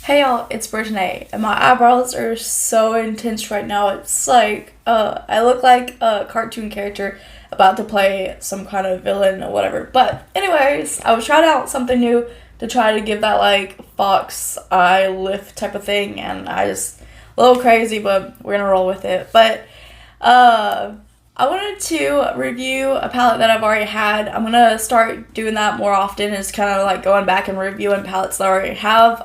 Hey y'all, it's Brittany, and my eyebrows are so intense right now. It's like, I look like a cartoon character about to play some kind of villain or whatever. But anyways, I was trying out something new to try to give that like fox eye lift type of thing, and a little crazy, but we're gonna roll with it. But uh, I wanted to review a palette that I've already had. I'm gonna start doing that more often. It's kind of like going back and reviewing palettes that I already have.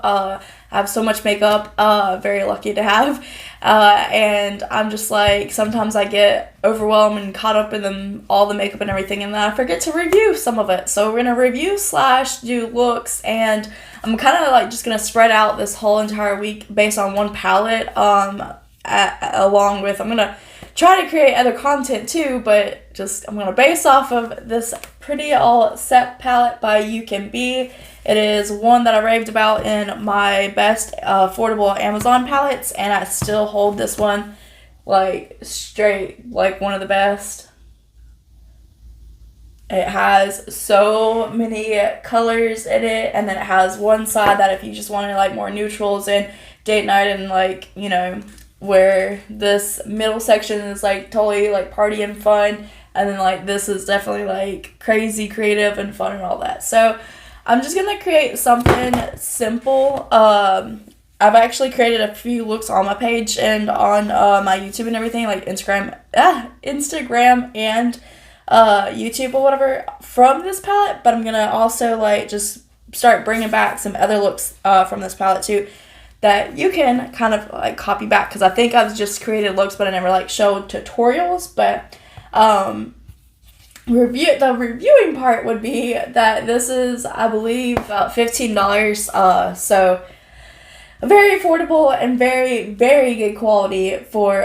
I have so much makeup, very lucky to have. And I'm just like, sometimes I get overwhelmed and caught up in all the makeup and everything, and then I forget to review some of it. So we're gonna review slash do looks, and I'm kind of like just gonna spread out this whole entire week based on one palette. Along with, I'm gonna try to create other content too, but I'm gonna base off of this Pretty All Set palette by Ucanbe. It is one that I raved about in my best affordable Amazon palettes, and I still hold this one like straight, like one of the best. It has so many colors in it, and then it has one side that if you just wanted like more neutrals and date night, and like, you know, where this middle section is like totally like party and fun, and then like this is definitely like crazy creative and fun and all that. So I'm just gonna create something simple. I've actually created a few looks on my page and on my YouTube and everything, like Instagram and YouTube or whatever from this palette. But I'm gonna also like just start bringing back some other looks from this palette too, that you can kind of like copy back, because I think I've just created looks but I never like showed tutorials. But the reviewing part would be that this is, I believe, about $15, so very affordable and very, very good quality for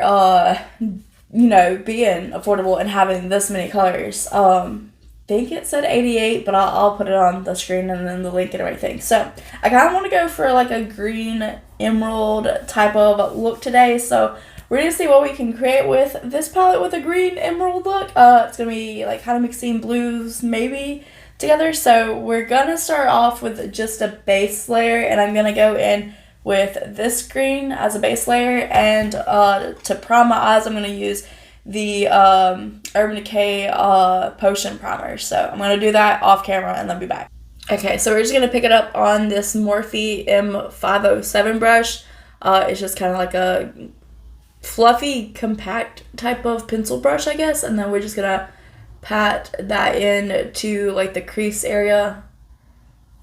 being affordable and having this many colors. I think it said 88, but I'll put it on the screen and then the link and everything. So I kind of want to go for like a green emerald type of look today, so we're going to see what we can create with this palette with a green emerald look. It's going to be like kind of mixing blues maybe together. So we're going to start off with just a base layer, and I'm going to go in with this green as a base layer. And to prime my eyes, I'm going to use the Urban Decay Potion Primer. So I'm going to do that off camera and then be back. Okay, so we're just going to pick it up on this Morphe M507 brush. It's just kind of like a fluffy, compact type of pencil brush, I guess, and then we're just gonna pat that in to like the crease area,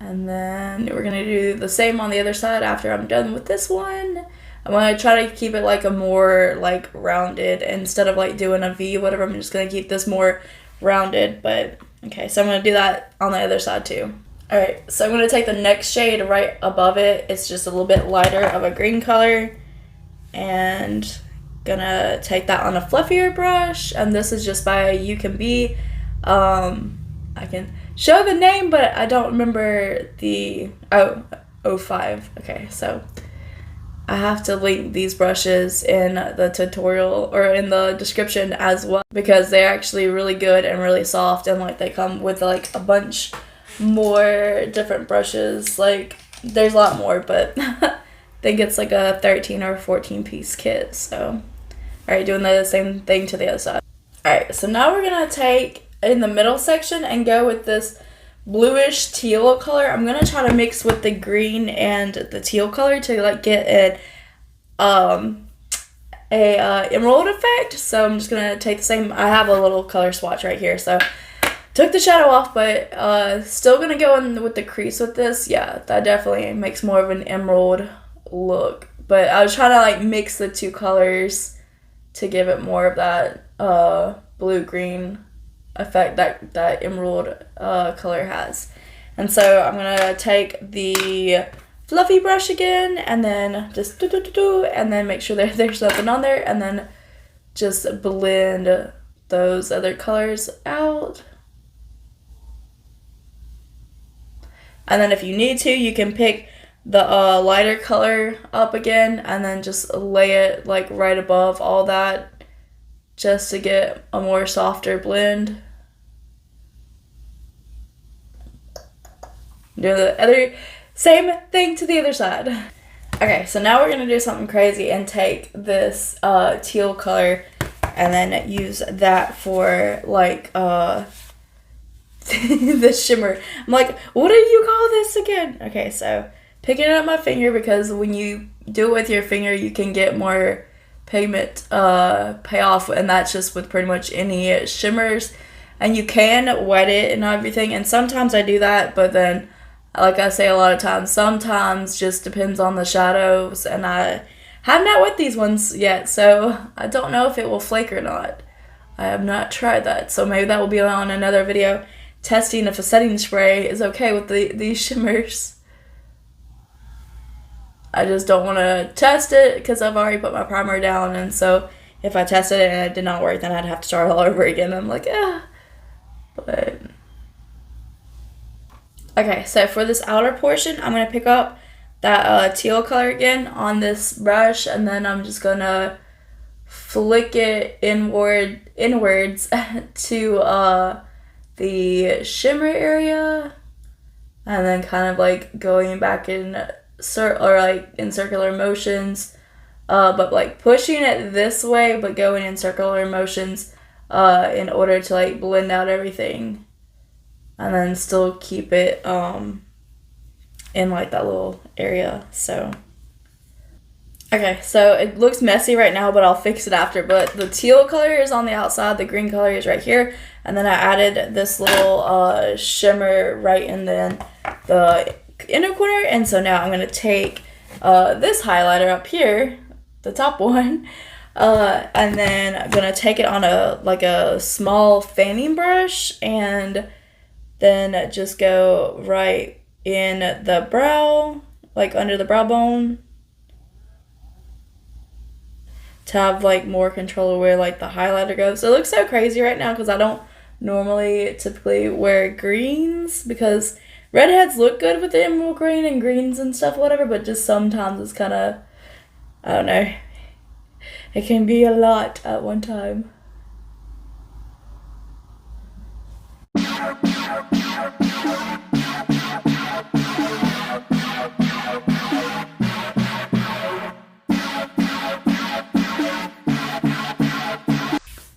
and then we're gonna do the same on the other side after I'm done with this one. I'm gonna try to keep it like a more like rounded, instead of like doing a V or whatever. I'm just gonna keep this more rounded. But okay, so I'm gonna do that on the other side too. Alright, so I'm gonna take the next shade right above it. It's just a little bit lighter of a green color, and gonna take that on a fluffier brush, and this is just by Ucanbe. I can show the name, but I don't remember the 05. Okay, so I have to link these brushes in the tutorial or in the description as well, because they're actually really good and really soft, and like they come with like a bunch more different brushes. Like there's a lot more, but I think it's like a 13 or 14 piece kit. So alright, doing the same thing to the other side. Alright, so now we're going to take in the middle section and go with this bluish teal color. I'm going to try to mix with the green and the teal color to like get an emerald effect. So I'm just going to take the same, I have a little color swatch right here, so took the shadow off, but still going to go in with the crease with this. Yeah, that definitely makes more of an emerald look, but I was trying to like mix the two colors to give it more of that blue-green effect that emerald color has. And so I'm gonna take the fluffy brush again, and then just and then make sure that there's nothing on there, and then just blend those other colors out. And then if you need to, you can pick the lighter color up again, and then just lay it like right above all that, just to get a more softer blend. Do the other same thing to the other side. Okay, so now we're gonna do something crazy and take this teal color and then use that for like the shimmer. I'm like, what do you call this again? Okay, so picking it up my finger, because when you do it with your finger, you can get more pigment payoff, and that's just with pretty much any shimmers. And you can wet it and everything, and sometimes I do that, but then, like I say a lot of times, sometimes just depends on the shadows, and I have not wet these ones yet, so I don't know if it will flake or not. I have not tried that, so maybe that will be on another video, testing if a setting spray is okay with these shimmers. I just don't want to test it because I've already put my primer down, and so if I tested it and it did not work, then I'd have to start all over again. I'm like, but okay, so for this outer portion, I'm going to pick up that teal color again on this brush, and then I'm just going to flick it inwards to the shimmer area, and then kind of like going back in circular motions, but like pushing it this way, but going in circular motions in order to like blend out everything, and then still keep it in like that little area. So okay, so it looks messy right now, but I'll fix it after. But the teal color is on the outside, the green color is right here, and then I added this little shimmer right in the inner corner. And so now I'm going to take this highlighter up here, the top one, and then I'm going to take it on a small fanning brush, and then just go right in the brow, like under the brow bone, to have like more control of where like the highlighter goes. So it looks so crazy right now because I don't normally typically wear greens, because redheads look good with the emerald green and greens and stuff, whatever, but just sometimes it's kind of, I don't know, it can be a lot at one time.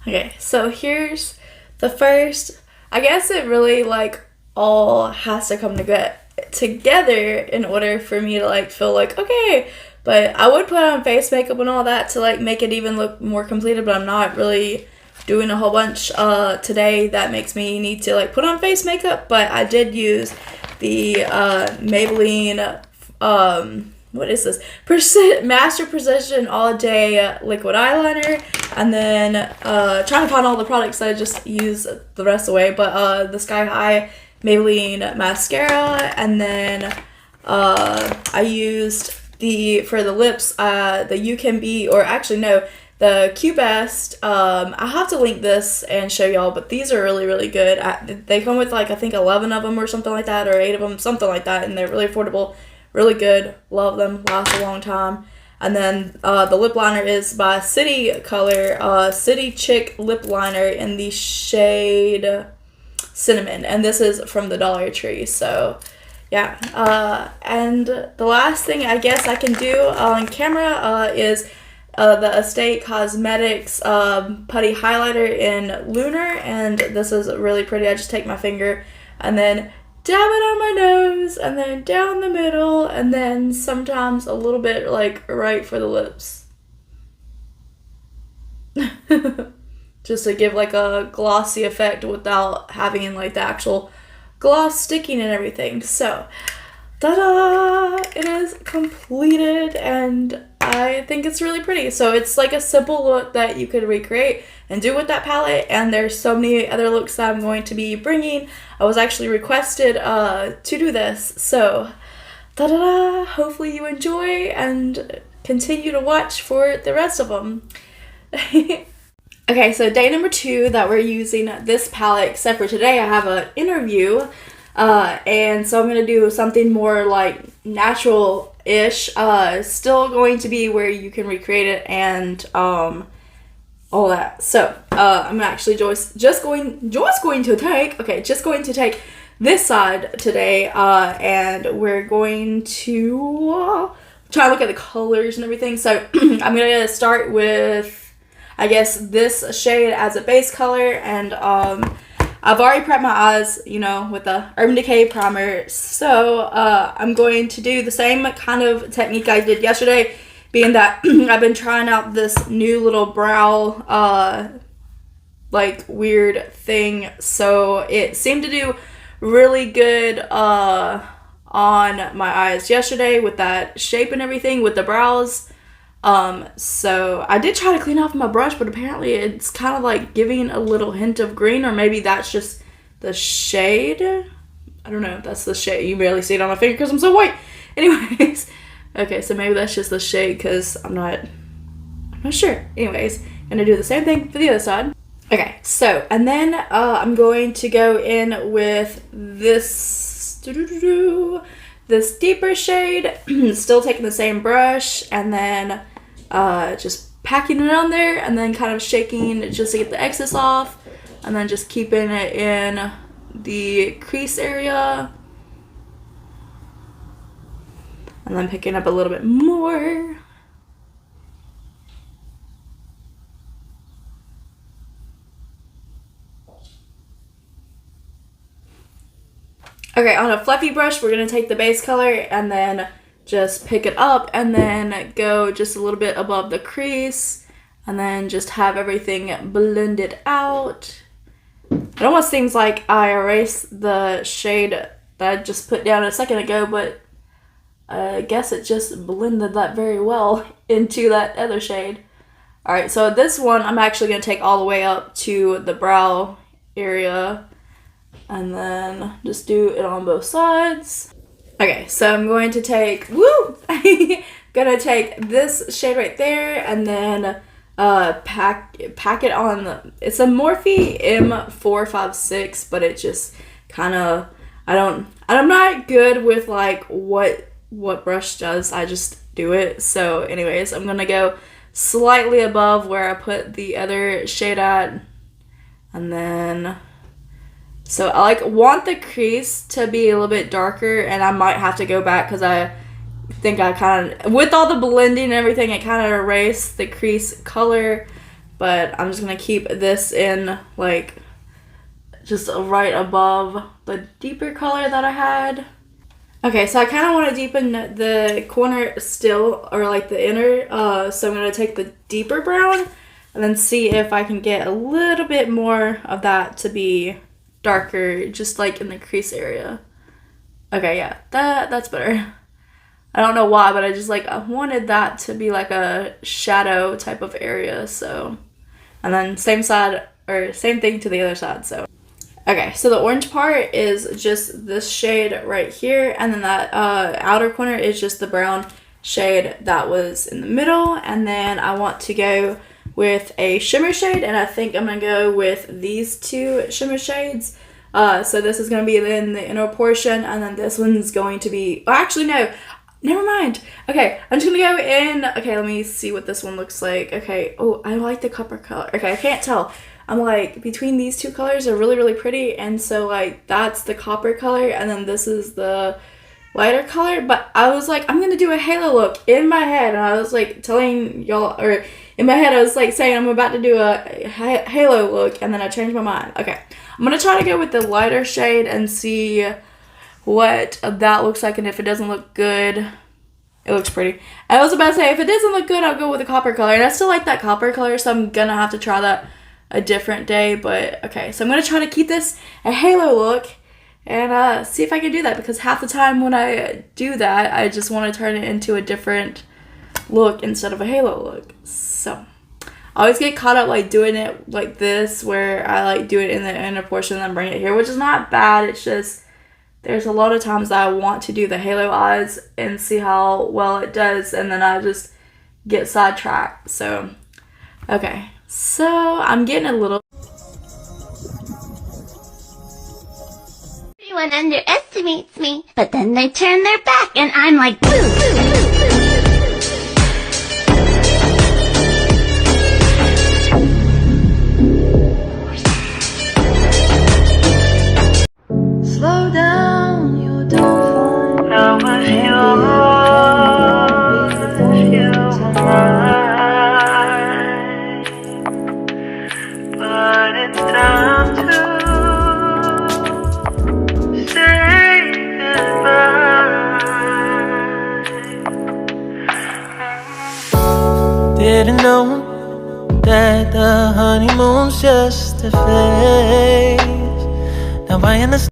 Okay, so here's the first, I guess it really like all has to come together in order for me to like feel like okay, but I would put on face makeup and all that to like make it even look more completed, but I'm not really doing a whole bunch today that makes me need to like put on face makeup. But I did use the Maybelline what is this? Master Precision All Day Liquid Eyeliner. And then trying to find all the products I just use the rest of the way. But the Sky High Maybelline Mascara. And then I used for the lips, the Ucanbe, or actually no, the Q-Best. I have to link this and show y'all, but these are really, really good. They come with like, I think 11 of them or something like that, or 8 of them, something like that. And they're really affordable. Really good. Love them. Last a long time. And then the lip liner is by City Color, City Chick Lip Liner in the shade Cinnamon. And this is from the Dollar Tree. So, yeah. And the last thing I guess I can do on camera is the Estate Cosmetics Putty Highlighter in Lunar. And this is really pretty. I just take my finger and then dab it on my nose, and then down the middle, and then sometimes a little bit like right for the lips. Just to give like a glossy effect without having like the actual gloss sticking and everything. So, ta-da! It is completed, and I think it's really pretty. So it's like a simple look that you could recreate and do with that palette, and there's so many other looks that I'm going to be bringing. I was actually requested to do this, so ta-da! Hopefully you enjoy and continue to watch for the rest of them. Okay, so day number 2 that we're using this palette, except for today I have an interview, and so I'm going to do something more like natural-ish, still going to be where you can recreate it and all that. So I'm actually just going to take this side today, and we're going to try to look at the colors and everything. So I'm gonna start with, I guess, this shade as a base color, and I've already prepped my eyes, you know, with the Urban Decay primer. So I'm going to do the same kind of technique I did yesterday, being that I've been trying out this new little brow like weird thing. So it seemed to do really good on my eyes yesterday with that shape and everything with the brows. So I did try to clean off my brush, but apparently it's kind of like giving a little hint of green, or maybe that's just the shade. I don't know. That's the shade. You barely see it on my finger because I'm so white. Anyways, okay, so maybe that's just the shade because I'm not sure. Anyways, gonna do the same thing for the other side. Okay, so, and then I'm going to go in with this deeper shade, still taking the same brush, and then just packing it on there, and then kind of shaking just to get the excess off, and then just keeping it in the crease area, and then picking up a little bit more. Okay, on a fluffy brush, we're going to take the base color and then just pick it up and then go just a little bit above the crease and then just have everything blended out. It almost seems like I erased the shade that I just put down a second ago, but I guess it just blended that very well into that other shade. Alright, so this one I'm actually going to take all the way up to the brow area. And then just do it on both sides. Okay, so I'm going to take, gonna take this shade right there and then pack it on. It's a Morphe M456, but it just kind of, I'm not good with like what brush does. I just do it. So anyways, I'm gonna go slightly above where I put the other shade at, and then. So I like want the crease to be a little bit darker, and I might have to go back because I think I kind of, with all the blending and everything, it kind of erased the crease color, but I'm just going to keep this in like just right above the deeper color that I had. Okay, so I kind of want to deepen the corner still, or like the inner, so I'm going to take the deeper brown and then see if I can get a little bit more of that to be darker, just like in the crease area. Okay, yeah, that's better. I don't know why, but I wanted that to be like a shadow type of area. So, and then same side, or same thing to the other side. So okay, so the orange part is just this shade right here, and then that outer corner is just the brown shade that was in the middle. And then I want to go with a shimmer shade, and I think I'm gonna go with these two shimmer shades. So this is gonna be in the inner portion, and then this one's going to be, oh, actually no, never mind. Okay, I'm just gonna go in. Okay, let me see what this one looks like. Okay, oh, I like the copper color. Okay, I can't tell. I'm like, between these two colors are really, really pretty, and so like that's the copper color, and then this is the lighter color. But I was like, I'm gonna do a halo look in my head, and I was like telling y'all, or in my head I was like saying I'm about to do a halo look, and then I changed my mind. Okay, I'm gonna try to go with the lighter shade and see what that looks like, and if it doesn't look good, it looks pretty. I was about to say, if it doesn't look good, I'll go with the copper color, and I still like that copper color, so I'm gonna have to try that a different day. But okay, so I'm gonna try to keep this a halo look and see if I can do that, because half the time when I do that, I just want to turn it into a different look instead of a halo look. So I always get caught up like doing it like this, where I like do it in the inner portion and then bring it here, which is not bad. It's just there's a lot of times that I want to do the halo eyes and see how well it does, and then I just get sidetracked. So okay, so I'm getting a little. Everyone underestimates me, but then they turn their back and I'm like, boo! Slow down, you don't find how was your didn't know that the honeymoon's just a phase. Now I understand